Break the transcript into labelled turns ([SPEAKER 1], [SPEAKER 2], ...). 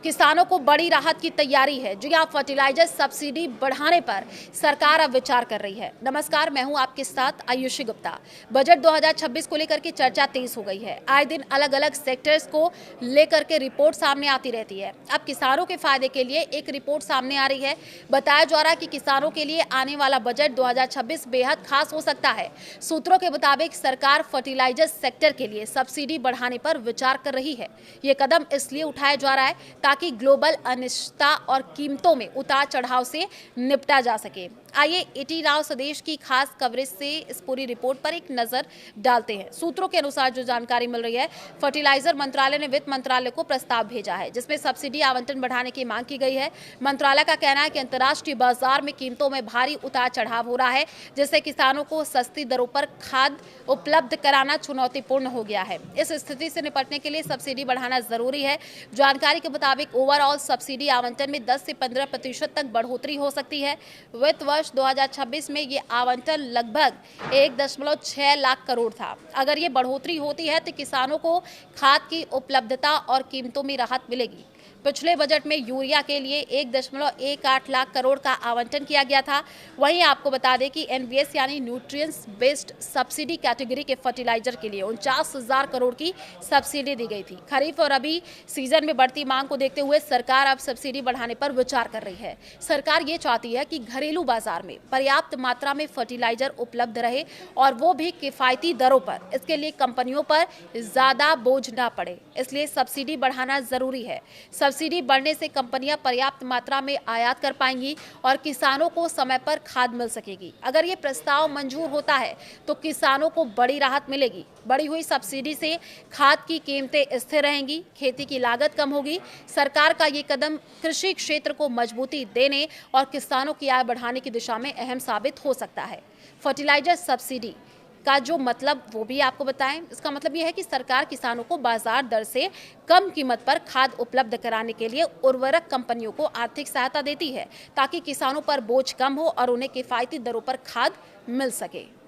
[SPEAKER 1] किसानों को बड़ी राहत की तैयारी है। जी हां, फर्टिलाइजर सब्सिडी बढ़ाने पर सरकार अब विचार कर रही है। नमस्कार, मैं हूं आपके साथ आयुषी गुप्ता। बजट 2026 को लेकर के चर्चा तेज हो गई है। आए दिन अलग अलग सेक्टर्स को लेकर के रिपोर्ट सामने आती रहती है। अब किसानों के फायदे के लिए एक रिपोर्ट सामने आ रही है। बताया जा रहा है कि किसानों के लिए आने वाला बजट 2026 बेहद खास हो सकता है। सूत्रों के मुताबिक सरकार फर्टिलाइजर सेक्टर के लिए सब्सिडी बढ़ाने पर विचार कर रही है। ये कदम इसलिए उठाया जा रहा है ताकि ग्लोबल अनिश्चितता और कीमतों में उतार चढ़ाव से निपटा जा सके। आइए एटी नाउ स्वदेश की खास कवरेज से इस पूरी रिपोर्ट पर एक नजर डालते हैं। सूत्रों के अनुसार जो जानकारी मिल रही है, फर्टिलाइजर मंत्रालय ने वित्त मंत्रालय को प्रस्ताव भेजा है जिसमें सब्सिडी आवंटन बढ़ाने की मांग की गई है। मंत्रालय का कहना है कि अंतर्राष्ट्रीय बाजार में कीमतों में भारी उतार चढ़ाव हो रहा है, जिससे किसानों को सस्ती दरों पर खाद उपलब्ध कराना चुनौतीपूर्ण हो गया है। इस स्थिति से निपटने के लिए सब्सिडी बढ़ाना जरूरी है। जानकारी के मुताबिक ओवरऑल सब्सिडी आवंटन में 10 से 15% तक बढ़ोतरी हो सकती है। वित्त वर्ष 2026 में ये आवंटन लगभग 1.6 लाख करोड़ था। अगर ये बढ़ोतरी होती है तो किसानों को खाद की उपलब्धता और कीमतों में राहत मिलेगी। पिछले बजट में यूरिया के लिए 1.18 लाख करोड़ का आवंटन किया गया था। वहीं आपको बता दें कि एनबीएस यानी न्यूट्रिएंट्स बेस्ड सब्सिडी कैटेगरी के फर्टिलाइजर के लिए 49,000 करोड़ की सब्सिडी दी गई थी। खरीफ और रबी सीजन में बढ़ती मांग को देखते हुए सरकार अब सब्सिडी बढ़ाने पर विचार कर रही है। सरकार ये चाहती है कि घरेलू बाजार में पर्याप्त मात्रा में फर्टिलाइजर उपलब्ध रहे और वो भी किफायती दरों पर। इसके लिए कंपनियों पर ज्यादा बोझ न पड़े, इसलिए सब्सिडी बढ़ाना जरूरी है। सब्सिडी बढ़ने से कंपनियां पर्याप्त मात्रा में आयात कर पाएंगी और किसानों को समय पर खाद मिल सकेगी। अगर ये प्रस्ताव मंजूर होता है तो किसानों को बड़ी राहत मिलेगी। बढ़ी हुई सब्सिडी से खाद की कीमतें स्थिर रहेंगी, खेती की लागत कम होगी। सरकार का ये कदम कृषि क्षेत्र को मजबूती देने और किसानों की आय बढ़ाने की दिशा में अहम साबित हो सकता है। फर्टिलाइजर सब्सिडी का जो मतलब वो भी आपको बताएं। इसका मतलब ये है कि सरकार किसानों को बाजार दर से कम कीमत पर खाद उपलब्ध कराने के लिए उर्वरक कंपनियों को आर्थिक सहायता देती है ताकि किसानों पर बोझ कम हो और उन्हें किफायती दरों पर खाद मिल सके।